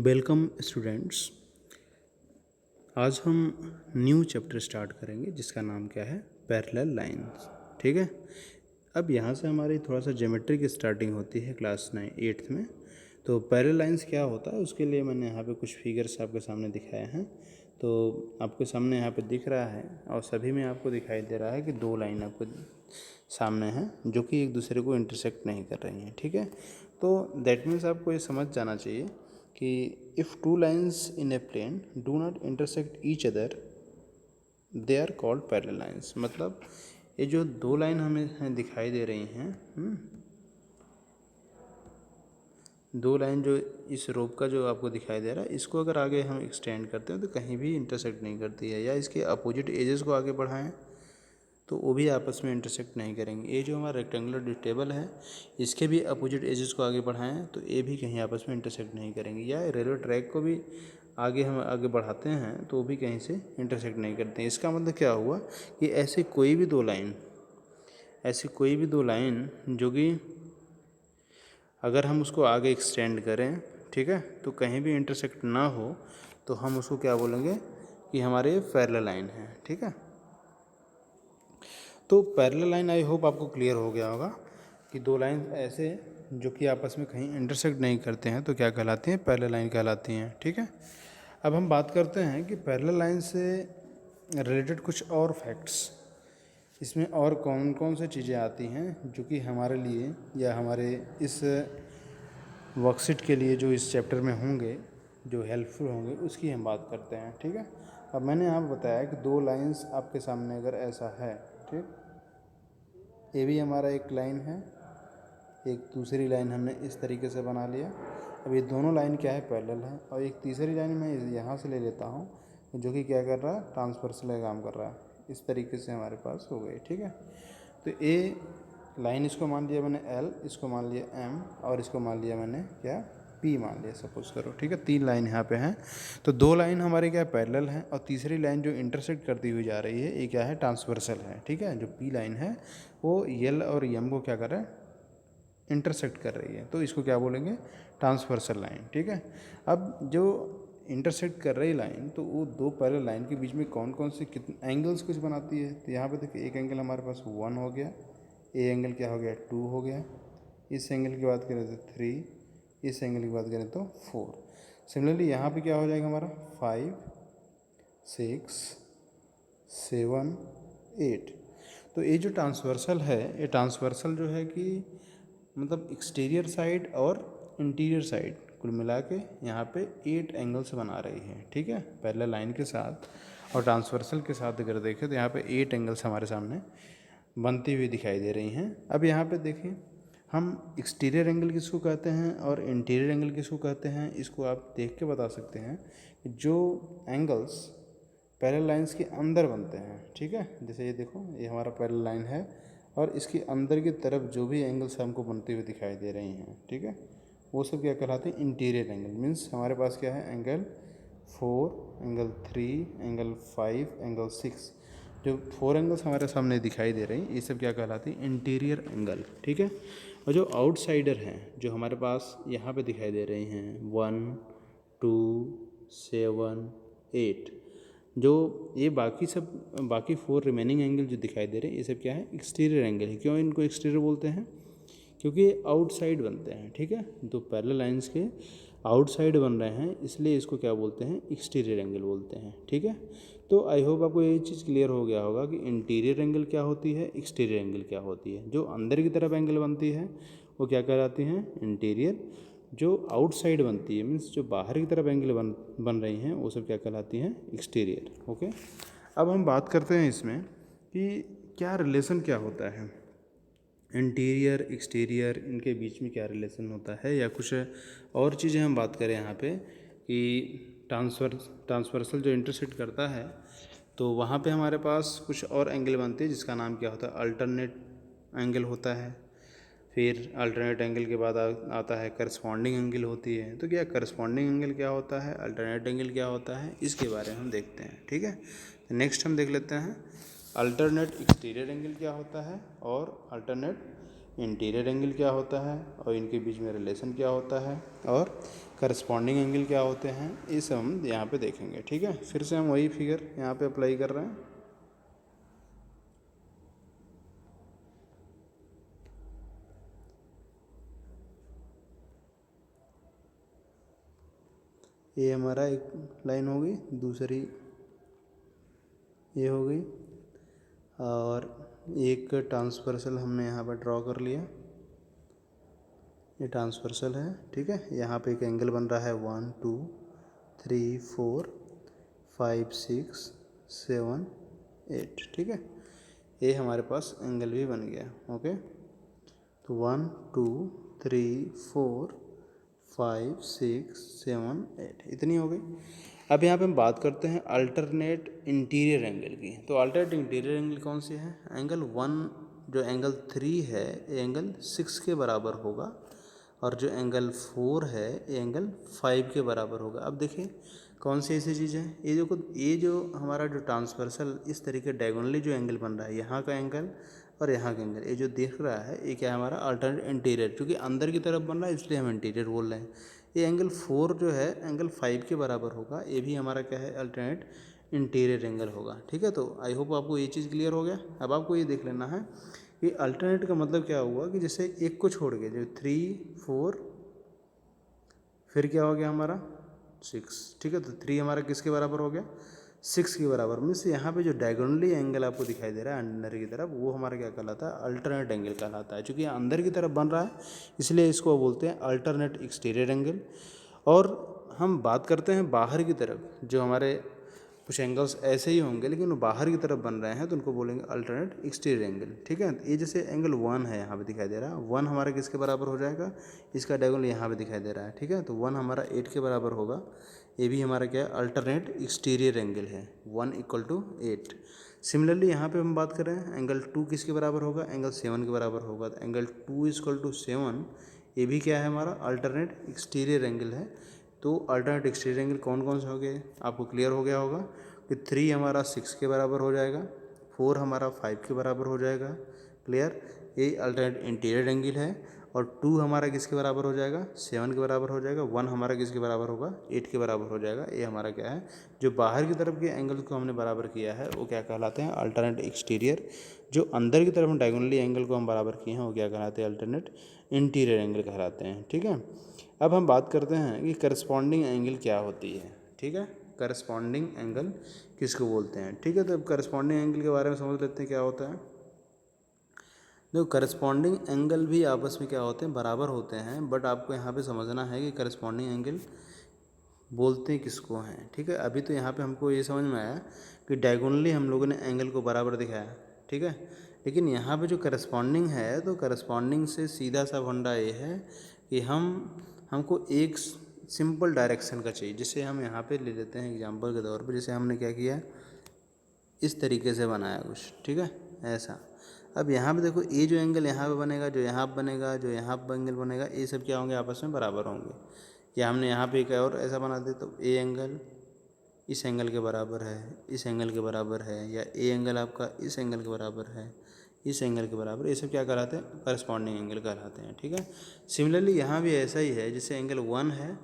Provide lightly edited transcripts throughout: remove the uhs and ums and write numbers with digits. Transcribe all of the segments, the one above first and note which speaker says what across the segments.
Speaker 1: Welcome students. आज हम new chapter start करेंगे जिसका नाम क्या है, पैरेलल लाइंस। ठीक है। अब यहाँ से हमारी थोड़ा सा ज्योमेट्री की स्टार्टिंग होती है क्लास 8th में। तो पैरेलल लाइंस क्या होता है उसके लिए मैंने यहाँ पे कुछ फिगर्स आपके सामने दिखाए हैं। तो आपके सामने यहाँ पे दिख रहा है और सभी में आपको दिखाई दे रहा है कि दो लाइन आपको सामने हैं जो कि एक दूसरे को इंटरसेक्ट नहीं कर रही हैं। ठीक है। तो दैट मीन्स आपको ये समझ जाना चाहिए कि if two lines in a plane do not intersect each other they are called parallel lines. मतलब ये जो दो लाइन हमें दिखाई दे रही हैं, दो लाइन जो इस रोप का जो आपको दिखाई दे रहा है, इसको अगर आगे हम एक्सटेंड करते हैं तो कहीं भी इंटरसेक्ट नहीं करती है, या इसके अपोजिट एजेस को आगे बढ़ाएं तो वो भी आपस में इंटरसेक्ट नहीं करेंगे। ये जो हमारा रेक्टेंगुलर टेबल है इसके भी अपोजिट एजेस को आगे बढ़ाएं तो ये भी कहीं आपस में इंटरसेक्ट नहीं करेंगे, या रेलवे ट्रैक को भी हम आगे बढ़ाते हैं तो वो भी कहीं से इंटरसेक्ट नहीं करते हैं। इसका मतलब क्या हुआ कि ऐसी कोई भी दो लाइन जो कि अगर हम उसको आगे एक्सटेंड करें, ठीक है, तो कहीं भी इंटरसेक्ट ना हो तो हम उसको क्या बोलेंगे कि हमारे पैरेलल लाइन है। ठीक है। तो पैरेलल लाइन आई होप आपको क्लियर हो गया होगा कि दो लाइन ऐसे जो कि आपस में कहीं इंटरसेक्ट नहीं करते हैं तो क्या कहलाती हैं, पैरेलल लाइन कहलाती हैं। ठीक है। अब हम बात करते हैं कि पैरेलल लाइन से रिलेटेड कुछ और फैक्ट्स, इसमें और कौन कौन से चीज़ें आती हैं जो कि हमारे लिए या हमारे इस वर्कशीट के लिए जो इस चैप्टर में होंगे, जो हेल्पफुल होंगे, उसकी हम बात करते हैं। ठीक है। अब मैंने आपको बताया कि दो लाइंस आपके सामने अगर ऐसा है, ठीक, ये भी हमारा एक लाइन है, एक दूसरी लाइन हमने इस तरीके से बना लिया। अब ये दोनों लाइन क्या है, पैरेलल है, और एक तीसरी लाइन मैं यहाँ से ले लेता हूँ जो कि क्या कर रहा है, ट्रांसवर्सल काम कर रहा है। इस तरीके से हमारे पास हो गई। ठीक है। तो ये लाइन इसको मान लिया मैंने L, इसको मान लिया M, और इसको मान लिया मैंने क्या, P मान लिया सपोज करो। ठीक है। तीन लाइन यहाँ पे हैं। तो दो लाइन हमारे क्या पैरेलल हैं और तीसरी लाइन जो इंटरसेक्ट करती हुई जा रही है ये क्या है, ट्रांसवर्सल है। ठीक है। जो P लाइन है वो L और M को क्या कर रहा है, इंटरसेक्ट कर रही है, तो इसको क्या बोलेंगे, ट्रांसवर्सल लाइन। ठीक है। अब जो इंटरसेक्ट कर रही लाइन, तो वो दो पैरेलल लाइन के बीच में कौन कौन से कितने एंगल्स कुछ बनाती है। तो यहाँ पे देखिए एक एंगल हमारे पास 1 हो गया, ये एंगल क्या हो गया, 2 हो गया, इस एंगल की बात करें तो 3, इस एंगल की बात करें तो 4। सिमिलरली यहाँ पे क्या हो जाएगा हमारा 5, 6, 7, 8। तो ये जो ट्रांसवर्सल है, ये ट्रांसवर्सल जो है कि मतलब एक्सटीरियर साइड और इंटीरियर साइड कुल मिला के यहाँ पे 8 एंगल्स बना रही है। ठीक है। पैरेलल लाइन के साथ और ट्रांसवर्सल के साथ अगर देखें तो यहाँ पे 8 एंगल्स हमारे सामने बनती हुई दिखाई दे रही हैं। अब यहाँ पे देखें, हम एक्सटीरियर एंगल किसको कहते हैं और इंटीरियर एंगल किसको कहते हैं, इसको आप देख के बता सकते हैं कि जो एंगल्स पैरेलल लाइंस के अंदर बनते हैं। ठीक है। जैसे ये देखो, ये हमारा पैरेलल लाइन है और इसके अंदर की तरफ जो भी एंगल्स हमको बनते हुए दिखाई दे रही हैं, ठीक है, वो सब क्या कहलाते हैं, इंटीरियर एंगल। मीन्स हमारे पास क्या है, एंगल 4, एंगल 3, एंगल 5, एंगल 6, जो 4 एंगल्स हमारे सामने दिखाई दे रही हैं, ये सब क्या कहलाती है, इंटीरियर एंगल। ठीक है। और जो आउटसाइडर हैं जो हमारे पास यहाँ पे दिखाई दे रही हैं 1, 2, 7, 8, जो ये बाकी 4 रिमेनिंग एंगल जो दिखाई दे रहे हैं, ये सब क्या है, एक्सटीरियर एंगल है। क्यों इनको एक्सटीरियर बोलते हैं, क्योंकि ये आउटसाइड बनते हैं। ठीक है। तो पैरेलल लाइंस के आउटसाइड बन रहे हैं इसलिए इसको क्या बोलते हैं, एक्सटीरियर एंगल बोलते हैं। ठीक है। तो आई होप आपको ये चीज़ क्लियर हो गया होगा कि इंटीरियर एंगल क्या होती है, एक्सटीरियर एंगल क्या होती है। जो अंदर की तरफ एंगल बनती है वो क्या कहलाती हैं, इंटीरियर। जो आउटसाइड बनती है, मीन्स जो बाहर की तरफ एंगल बन रही हैं, वो सब क्या कहलाती हैं, एक्सटीरियर। ओके। अब हम बात करते हैं इसमें कि क्या रिलेशन क्या होता है, इंटीरियर एक्सटीरियर इनके बीच में क्या रिलेशन होता है, या कुछ और चीज़ें हम बात करें यहाँ पे कि ट्रांसवर्सल जो इंटरसेक्ट करता है तो वहाँ पे हमारे पास कुछ और एंगल बनते हैं जिसका नाम क्या होता है, अल्टरनेट एंगल होता है। फिर अल्टरनेट एंगल के बाद आता है करस्पॉन्डिंग एंगल होती है। तो क्या करस्पॉन्डिंग एंगल क्या होता है, अल्टरनेट एंगल क्या होता है, इसके बारे में हम देखते हैं। ठीक है। तो नेक्स्ट हम देख लेते हैं अल्टरनेट एक्सटीरियर एंगल क्या होता है और अल्टरनेट इंटीरियर एंगल क्या होता है और इनके बीच में रिलेशन क्या होता है, और करस्पॉन्डिंग एंगल क्या होते हैं, ये सब हम यहाँ पे देखेंगे। ठीक है, फिर से हम वही फिगर यहाँ पे अप्लाई कर रहे हैं। ये हमारा एक लाइन हो गई, दूसरी ये हो गई, और एक ट्रांसवर्सल हमने यहाँ पर ड्रॉ कर लिया, ये ट्रांसवर्सल है। ठीक है, यहाँ पे एक एंगल बन रहा है 1 2 3 4 5 6 7 8। ठीक है, ये हमारे पास एंगल भी बन गया। ओके, तो 1 2 3 4 5 6 7 8 इतनी हो गई। अब यहाँ पे हम बात करते हैं अल्टरनेट इंटीरियर एंगल की। तो अल्टरनेट इंटीरियर एंगल कौन सी है? एंगल 1, जो एंगल 3 है ये एंगल 6 के बराबर होगा, और जो एंगल 4 है ये एंगल 5 के बराबर होगा। अब देखिए कौन सी ऐसी चीज़ है, ये देखो, ये जो हमारा जो ट्रांसवर्सल इस तरीके डायगोनली जो एंगल बन रहा है, यहाँ का एंगल और यहाँ का एंगल, ये जो देख रहा है ये क्या है हमारा अल्टरनेट इंटीरियर, क्योंकि अंदर की तरफ बन रहा है इसलिए हम इंटीरियर बोल रहे हैं। ये एंगल 4 जो है एंगल 5 के बराबर होगा, ये भी हमारा क्या है अल्टरनेट इंटीरियर एंगल होगा। ठीक है, तो आई होप आपको ये चीज़ क्लियर हो गया। अब आपको ये देख लेना है कि अल्टरनेट का मतलब क्या हुआ, कि जैसे एक को छोड़ के जो 3 4 फिर क्या हो गया हमारा 6। ठीक है, तो 3 हमारा किसके बराबर हो गया? 6 के बराबर। मीन्स यहाँ पे जो डायगोनली एंगल आपको दिखाई दे रहा है अंदर की तरफ, वो हमारा क्या कहलाता है? अल्टरनेट एंगल कहलाता है। चूँकि अंदर की तरफ बन रहा है इसलिए इसको बोलते हैं अल्टरनेट एक्सटीरियर एंगल। और हम बात करते हैं बाहर की तरफ, जो हमारे कुछ एंगल्स ऐसे ही होंगे लेकिन वो बाहर की तरफ बन रहे हैं तो उनको बोलेंगे अल्टरनेट एक्सटीरियर एंगल। ठीक है, ये जैसे एंगल 1 है यहाँ पे दिखाई दे रहा है, 1 हमारा किसके बराबर हो जाएगा? इसका डायगोनल यहाँ पे दिखाई दे रहा है। ठीक है, तो 1 हमारा 8 के बराबर होगा, ये भी हमारा क्या है अल्टरनेट एक्सटीरियर एंगल है, 1 = 8। सिमिलरली यहाँ पे हम बात कर रहे हैं एंगल 2 किसके बराबर होगा? एंगल 7 के बराबर होगा। तो एंगल 2 = 7, ये भी क्या है हमारा अल्टरनेट एक्सटीरियर एंगल है। तो अल्टरनेट एक्सटीरियर एंगल कौन कौन से हो गए आपको क्लियर हो गया होगा कि 3 हमारा 6 के बराबर हो जाएगा, 4 हमारा 5 के बराबर हो जाएगा। क्लियर, ये अल्टरनेट इंटीरियर एंगल है। और 2 हमारा किसके बराबर हो जाएगा? 7 के बराबर हो जाएगा। 1 हमारा किसके बराबर होगा? 8 के बराबर हो जाएगा। ये हमारा क्या है, जो बाहर की तरफ के एंगल को हमने बराबर किया है वो क्या कहलाते हैं? Alternate exterior. जो अंदर की तरफ हम डायगोनली एंगल को हम बराबर किए हैं वो क्या कहलाते हैं? अल्टरनेट इंटीरियर एंगल कहलाते हैं। ठीक है, अब हम बात करते हैं कि करस्पॉन्डिंग एंगल क्या होती है। ठीक है, करस्पॉन्डिंग एंगल किसको बोलते हैं? ठीक है, तो अब करस्पॉन्डिंग एंगल के बारे में समझ लेते हैं क्या होता है। देखो, करस्पॉन्डिंग एंगल भी आपस में क्या होते हैं? बराबर होते हैं, बट आपको यहाँ पे समझना है कि करस्पॉन्डिंग एंगल बोलते किसको हैं। ठीक है, अभी तो यहाँ पे हमको ये समझ में आया कि डायगोनली हम लोगों ने एंगल को बराबर दिखाया। ठीक है, लेकिन यहाँ पे जो करस्पॉन्डिंग है, तो करस्पॉन्डिंग से सीधा सा फंडा ये है कि हमको एक सिंपल डायरेक्शन का चाहिए। जिसे हम यहाँ पे ले लेते हैं एग्जांपल के तौर पे, जैसे हमने क्या किया, इस तरीके से बनाया कुछ। ठीक है, ऐसा। अब यहाँ पे देखो, ये जो एंगल यहाँ पे बनेगा, जो यहाँ पे बनेगा, जो यहाँ पे एंगल बनेगा, ये सब क्या होंगे? आपस में बराबर होंगे। या हमने यहाँ पे एक और ऐसा बना दिया, तो ए एंगल इस एंगल के बराबर है, इस एंगल के बराबर है, या ए एंगल आपका इस एंगल के बराबर है, इस एंगल के बराबर, ये सब क्या कहलाते हैं? करस्पॉन्डिंग एंगल कहलाते हैं। ठीक है, सिमिलरली यहाँ भी ऐसा ही है, जैसे एंगल 1 है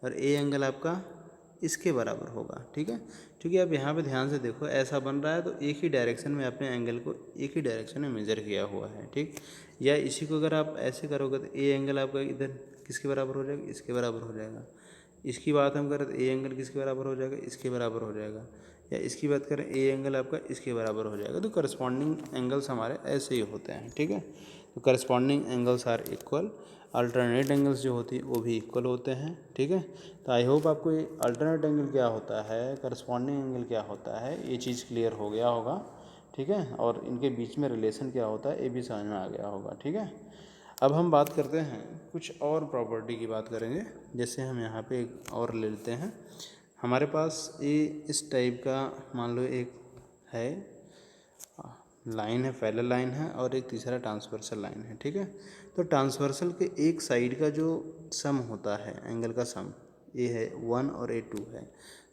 Speaker 1: और ए एंगल आपका इसके बराबर होगा। ठीक है, क्योंकि आप यहाँ पे ध्यान से देखो, ऐसा बन रहा है तो एक ही डायरेक्शन में अपने एंगल को एक ही डायरेक्शन में मेजर किया हुआ है। ठीक, या इसी को अगर आप ऐसे करोगे तो ए एंगल आपका इधर किसके बराबर हो जाएगा? इसके बराबर हो जाएगा। इसकी बात हम करें तो ए एंगल किसके बराबर हो जाएगा? इसके बराबर हो जाएगा। या इसकी बात करें, ए एंगल आपका इसके बराबर हो जाएगा। तो करस्पॉन्डिंग एंगल्स हमारे ऐसे ही होते हैं। ठीक है, तो corresponding angles are equal. Alternate angles जो होती है वो भी इक्वल होते हैं। ठीक है, तो आई होप आपको ये अल्टरनेट एंगल क्या होता है, करस्पॉन्डिंग एंगल क्या होता है, ये चीज़ क्लियर हो गया होगा। ठीक है, और इनके बीच में रिलेशन क्या होता है ये भी समझ में आ गया होगा। ठीक है, अब हम बात करते हैं कुछ और प्रॉपर्टी की बात करेंगे। जैसे हम यहाँ पे एक और ले लेते हैं, हमारे पास ये इस टाइप का मान लो एक है लाइन है, पैरेलल लाइन है, और एक तीसरा ट्रांसवर्सल लाइन है। ठीक है, तो ट्रांसवर्सल के एक साइड का जो सम होता है, एंगल का सम, ये है 1 और ये 2 है।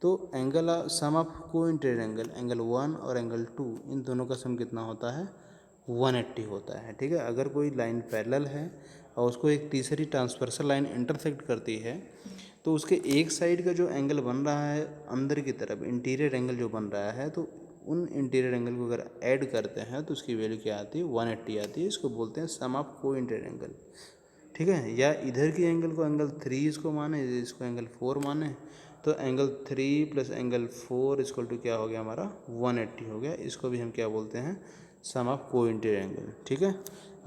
Speaker 1: तो एंगल सम ऑफ को इंटीरियर एंगल, एंगल 1 और एंगल 2, इन दोनों का सम कितना होता है? 180 होता है। ठीक है, अगर कोई लाइन पैरेलल है और उसको एक तीसरी ट्रांसवर्सल लाइन इंटरसेक्ट करती है तो उसके एक साइड का जो एंगल बन रहा है अंदर की तरफ, इंटीरियर एंगल जो बन रहा है, तो उन इंटीरियर एंगल को अगर ऐड करते हैं तो उसकी वैल्यू क्या आती है, 180 आती है। इसको बोलते हैं सम ऑफ को इंटीरियर एंगल, ठीक है। या इधर की एंगल को एंगल 3 इसको माने, इसको एंगल 4 माने, तो angle 3 plus angle 4 equal to क्या हो गया हमारा, 180 हो गया। इसको भी हम क्या बोलते हैं, सम ऑफ को इंटीरियर एंगल, ठीक है।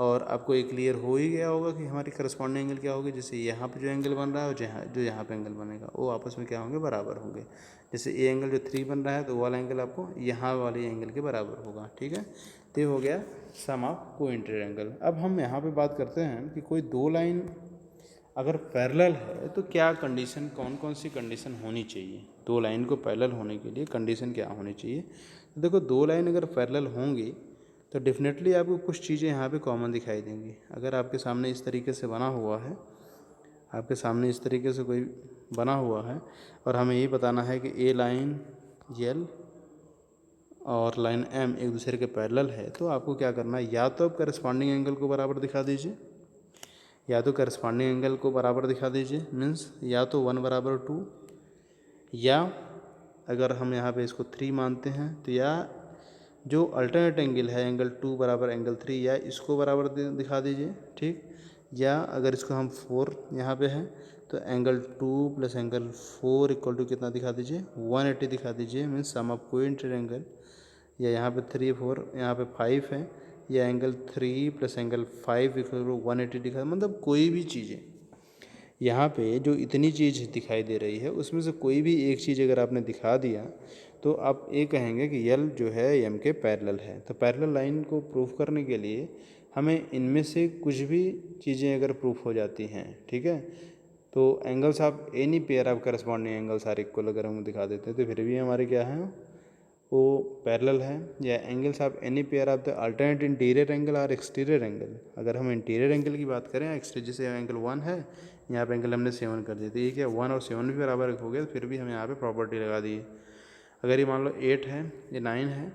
Speaker 1: और आपको ये क्लियर हो ही गया होगा कि हमारी करस्पॉन्डिंग एंगल क्या होगी। जैसे यहाँ पे जो एंगल बन रहा है और जो यहाँ पे एंगल बनेगा वो आपस में क्या होंगे, बराबर होंगे। जैसे ये एंगल जो 3 बन रहा है तो वो वाला एंगल आपको यहाँ वाले एंगल के बराबर होगा, ठीक है। तो ये हो गया सम ऑफ को इंटीरियर एंगल। अब हम यहाँ पे बात करते हैं कि कोई दो लाइन अगर पैरेलल है तो क्या कंडीशन, कौन कौन सी कंडीशन होनी चाहिए। दो लाइन को पैरेलल होने के लिए कंडीशन क्या होनी चाहिए। तो देखो, दो लाइन अगर पैरेलल होंगी तो डेफिनेटली आपको कुछ चीज़ें यहाँ पे कॉमन दिखाई देंगी। अगर आपके सामने इस तरीके से बना हुआ है, आपके सामने इस तरीके से कोई बना हुआ है और हमें ये बताना है कि ए लाइन यल और लाइन एम एक दूसरे के पैरेलल है, तो आपको क्या करना है, या तो आप करस्पॉन्डिंग एंगल को बराबर दिखा दीजिए, या तो करस्पॉन्डिंग एंगल को बराबर दिखा दीजिए, मीन्स या तो 1 बराबर 2, या अगर हम यहाँ पे इसको 3 मानते हैं तो या जो अल्टरनेट एंगल है एंगल 2 बराबर एंगल 3, या इसको बराबर दिखा दीजिए, ठीक। या अगर इसको हम 4 यहाँ पे है तो angle 2 plus angle 4 equal to कितना दिखा दीजिए, 180 दिखा दीजिए, मीन्स सम ऑफ को इंटीरियर एंगल। या यहाँ पे 3 4 यहाँ पे 5 है, या angle 3 plus angle 5 equal to 180 दिखा, मतलब कोई भी चीज़ें यहाँ पे जो इतनी चीज़ दिखाई दे रही है उसमें से कोई भी एक चीज़ अगर आपने दिखा दिया तो आप ये कहेंगे कि यल जो है एम के पैरेलल है। तो पैरेलल लाइन को प्रूफ करने के लिए हमें इनमें से कुछ भी चीज़ें अगर प्रूफ हो जाती हैं, ठीक है, तो angles of any pair of corresponding angles are equal अगर हम दिखा देते हैं तो फिर भी हमारे क्या है, वो पैरेलल है। या angles of any pair of the alternate interior angle और एक्सटीरियर एंगल, अगर हम इंटीरियर एंगल की बात करें, एक्सटीरियर जैसे एंगल 1 है, यहाँ पे एंगल हमने 7 कर दिया, तो ये क्या 1 और 7 भी बराबर हो गया, तो फिर भी हम यहाँ पे प्रॉपर्टी लगा दी। अगर ये मान लो 8 है, ये 9 है,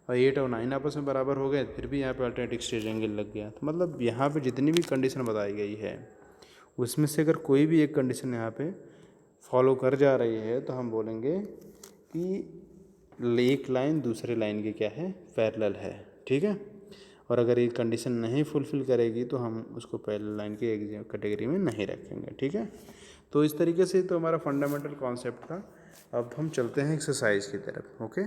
Speaker 1: और 8 और 9 आपस में बराबर हो गए, फिर भी यहाँ पे अल्टरनेट एक्सटीरियर एंगल लग गया। तो मतलब यहाँ पे जितनी भी कंडीशन बताई गई है उसमें से अगर कोई भी एक कंडीशन यहाँ पे फॉलो कर जा रही है तो हम बोलेंगे कि एक लाइन दूसरे लाइन के क्या है, पैरेलल है, ठीक है। और अगर ये कंडीशन नहीं फुलफ़िल करेगी तो हम उसको पैरेलल लाइन की कैटेगरी में नहीं रखेंगे, ठीक है। तो इस तरीके से तो हमारा फंडामेंटल कॉन्सेप्ट था। अब हम चलते हैं एक्सरसाइज की तरफ, ओके।